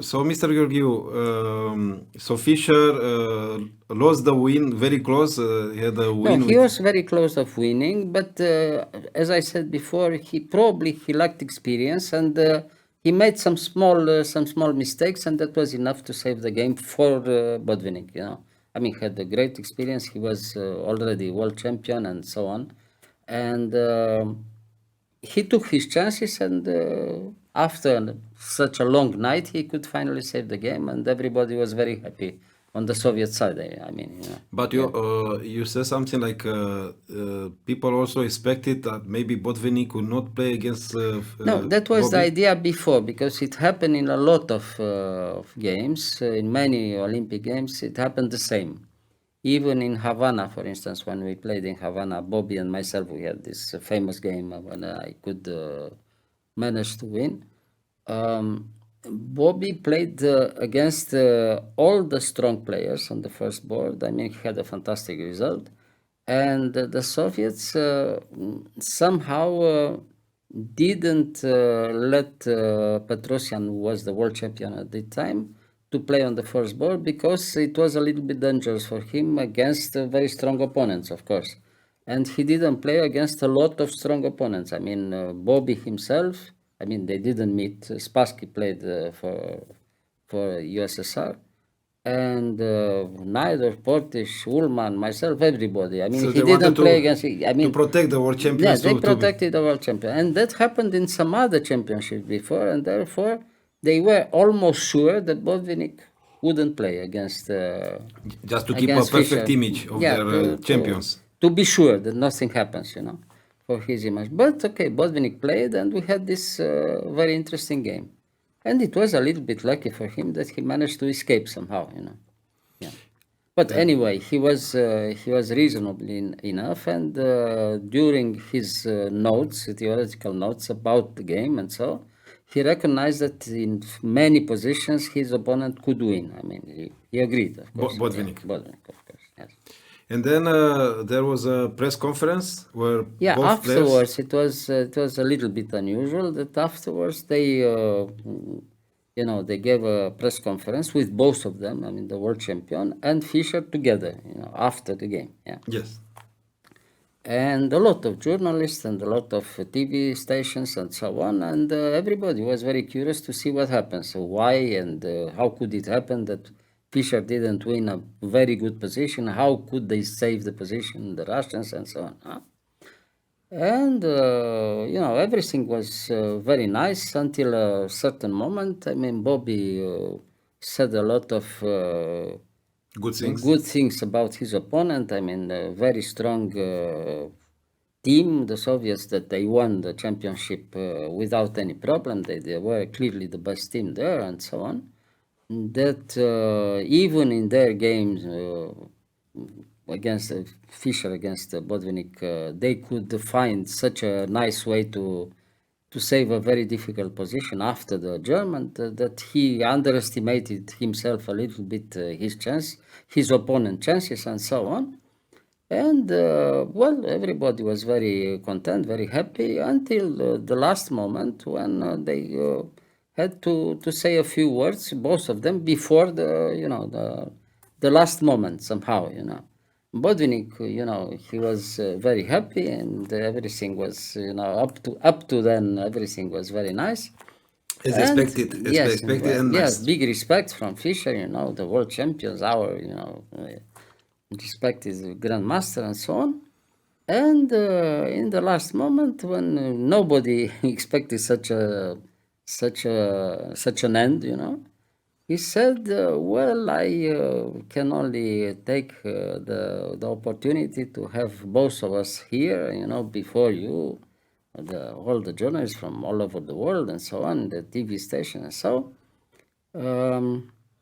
So, Mr. Georgiou, so Fischer lost the win very close. He had a No, win he with. was very close of winning, but as I said before, he lacked experience, and he made some small mistakes, and that was enough to save the game for Botvinnik. I mean, he had a great experience. He was already world champion and so on, and he took his chances, and after such a long night, he could finally save the game, and everybody was very happy on the Soviet side. I mean, But yeah. you said something like people also expected that maybe Botvinnik would not play against No, that was the Bobby. idea before, because it happened in a lot of games, in many Olympic games, it happened the same. Even in Havana, for instance, when we played in Havana, Bobby and myself, we had this famous game when I could manage to win. Bobby played against all the strong players on the first board. I mean, he had a fantastic result. And the Soviets somehow didn't let Petrosyan, who was the world champion at the time, to play on the first board because it was a little bit dangerous for him against very strong opponents, of course. And he didn't play against a lot of strong opponents. I mean, Bobby himself, I mean, they didn't meet. Spassky played for USSR, and neither Portish, Ullman, myself, everybody. I mean, So he they wanted didn't play against. I to mean, protect the world yeah, champions they to be. protected the world champion, and that happened in some other championships before, and therefore they were almost sure that Botvinnik wouldn't play Just to keep a against perfect Fischer. image of Yeah, their champions. to be sure that nothing happens, for his image. But okay, Botvinnik played, and we had this very interesting game, and it was a little bit lucky for him that he managed to escape somehow. Yeah. But anyway, he was reasonably enough, and during his notes, theoretical notes about the game and so, he recognized that in many positions his opponent could win. I mean, he agreed, of course. Yeah, Botvinnik. Botvinnik, of course. Yes. And then there was a press conference where Yeah, both players. afterwards it was a little bit unusual that afterwards they gave a press conference with both of them. I mean, the world champion and Fischer together. After the game. Yeah, Yes. and a lot of journalists and a lot of TV stations and so on, and everybody was very curious to see what happens. So why and how could it happen that Fischer didn't win a very good position? How could they save the position, the Russians, and so on? Huh? And everything was very nice until a certain moment. I mean, Bobby said a lot of Good things. good things about his opponent. I mean, a very strong team, the Soviets, that they won the championship without any problem. They were clearly the best team there, and so on. That even in their games against Fischer, against Botvinnik, they could find such a nice way to save a very difficult position after the German that he underestimated himself a little bit, his opponent chances, and so on. And well, everybody was very content, very happy until the last moment when they had to say a few words, both of them, before the last moment somehow. Botvinnik, he was very happy, and everything was, up to then, everything was very nice. As And expected, yes, expected and yes, nice. big respect from Fischer, the world champions, our, respect his grandmaster and so on. And in the last moment, when nobody expected such an end, he said, "Well, I can only take the opportunity to have both of us here, before you, all the journalists from all over the world and so on, the TV station and so." Um,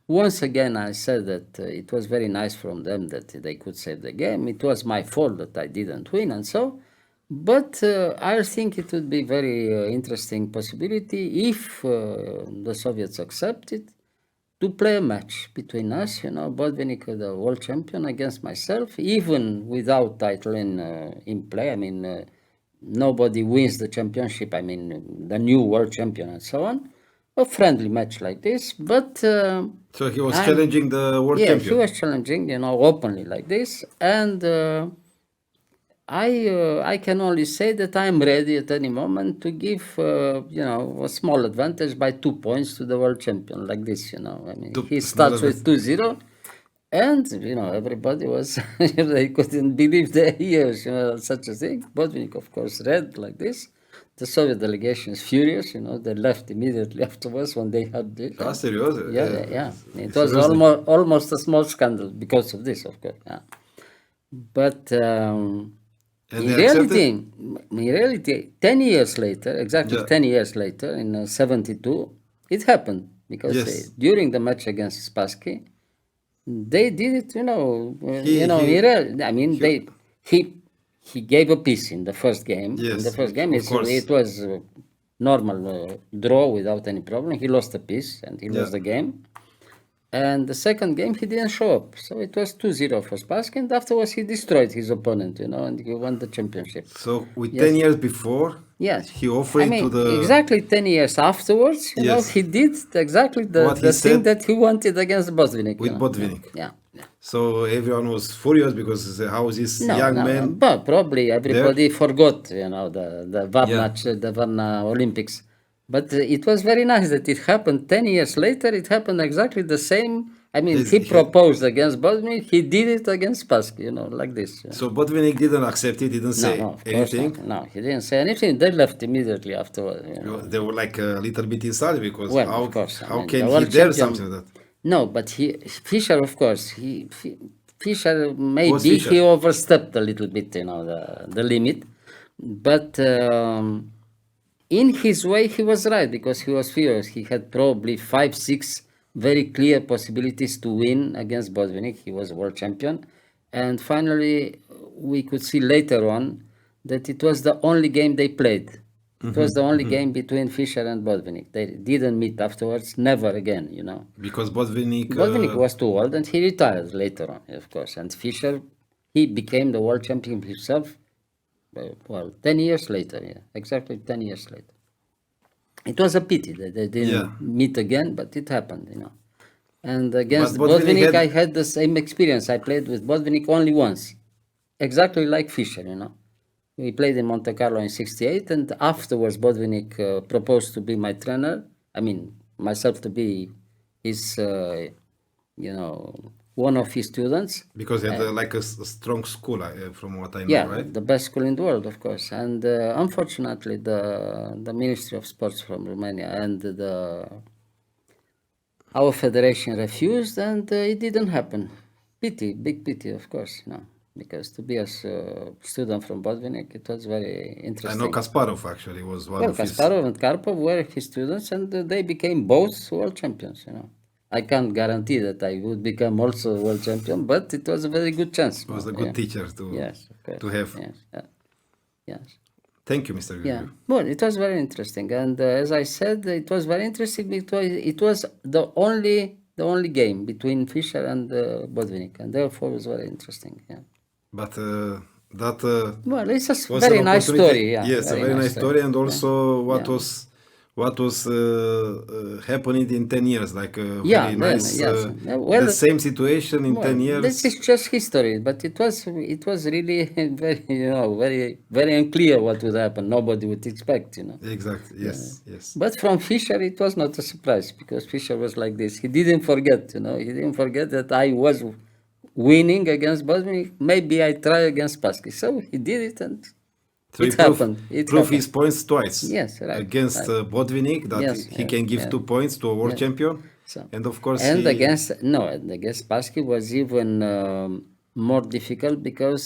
Once again, I said that it was very nice from them that they could save the game. It was my fault that I didn't win, and so. But I think it would be very interesting possibility if the Soviets accept it to play a match between us, Botvinnik, the world champion, against myself, even without title in play. I mean, nobody wins the championship. I mean, the new world champion and so on. a friendly match like this, but So he was challenging the world yeah, champion. he was challenging, openly like this, and I can only say that I'm ready at any moment to give a small advantage by 2 points to the world champion like this. I mean, he Small starts with 2-0, and everybody was they couldn't believe their ears, such a thing. Botvinnik, of course, read like this. The Soviet delegation is furious. They left immediately afterwards when they had this. Ah, serious? Yeah. It was Seriously? almost a small scandal because of this, of course. Yeah. But And in they accepted? reality, 10 years later, exactly Yeah. 10 years later, in 72, it happened because Yes. during the match against Spassky, they did it, I mean, he- he gave a piece in the first game. In the Yes, first game, of course. it was normal draw without any problem. He lost a piece and he lost Yeah. the game. And the second game, he didn't show up. So it was 2-0 for Spassky, and afterwards he destroyed his opponent, and he won the championship. So with Yes. 10 years before, Yes. he offered to the exactly 10 years afterwards, Yes. he did exactly What he the thing said that he wanted against Botvinnik. with Botvinnik. Yeah. So everyone was furious because how is this young man? But probably everybody forgot, the VAR Yeah. match, the VAR Olympics. But it was very nice that it happened 10 years later. It happened exactly the same. I mean, Yes, he he- proposed against Botvinnik. He did it against Spassky, like this. So Botvinnik didn't accept it, didn't say No, of course anything. not. No, he didn't say anything. They left immediately afterwards. They were like a little bit inside because Well, how, of course. I how mean, can the he world dare champion- something like that? No, but Fischer, of course, Fischer maybe Fischer? he overstepped a little bit, the limit, but in his way he was right because he was furious. He had probably 5-6 very clear possibilities to win against Botvinnik. He was world champion, and finally we could see later on that it was the only game they played. It was the only game between Fischer and Botvinnik. They didn't meet afterwards, never again, Because Botvinnik, Botvinnik was too old and he retired later on, of course. And Fischer, he became the world champion himself, 10 years later, exactly 10 years later. It was a pity that they didn't meet again, but it happened, And against But Botvinnik Botvinnik, had- I had the same experience. I played with Botvinnik only once, exactly like Fischer, We played in Monte Carlo in 68, and afterwards Botvinnik proposed to be my trainer. I mean, myself to be his, one of his students. because he had like a strong school, from what I know, Yeah, right? the best school in the world, of course. And unfortunately, the Ministry of Sports from Romania and our federation refused, and it didn't happen. Pity, big pity, of course, because to be a student from Botvinnik, it was very I interesting. know Kasparov actually was one Well, of his. Kasparov and Karpov were his students, and they became both world champions. I can't guarantee that I would become also world champion, but it was a very good chance. It was a good teacher to Yes, of course. to have. Yes, yes. Thank you, Mr. Yeah. Grigor. Well, it was very interesting, and as I said, it was very interesting because it was the only game between Fischer and Botvinnik, and therefore it was very interesting. Yeah. But that Well, it's a was very an nice opportunity. story. Yeah, Yes, a very nice story, and also what Yeah. was happening in 10 years, like a Yeah, very then, nice, yes. Well, the same situation in 10 years. This is just history, but it was really very very very unclear what would happen. Nobody would expect. Exactly. Yes. Yes. But from Fischer, it was not a surprise because Fischer was like this. He didn't forget. He didn't forget that I was winning against Botvinnik. Maybe I try against Spassky. So he did it, and So it he happened. It proved happened. his points twice. Yes, right, Against right. Botvinnik, that Yes, he yes, can give yes. 2 points to a world champion, So, and of course and he, against Spassky was even more difficult because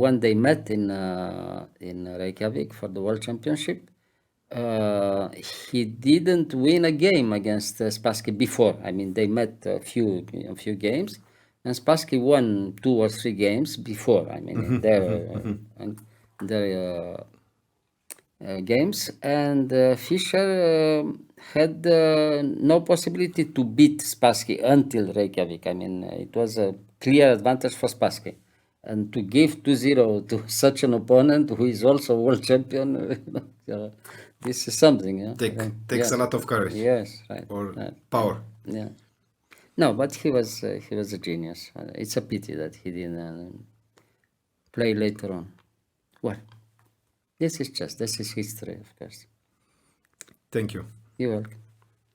when they met in Reykjavik for the World Championship, he didn't win a game against Spassky before. I mean, they met a few games, and Spassky won 2 or 3 games before. I mean, their games, and Fischer had no possibility to beat Spassky until Reykjavik. I mean, it was a clear advantage for Spassky. And to give 2-0 to such an opponent who is also world champion, this is something, yeah. Takes a lot of courage Yes, right. or right. power. Yeah. No, but he was a genius. It's a pity that he didn't play later on. Well, this is history, of course. Thank you. You're welcome.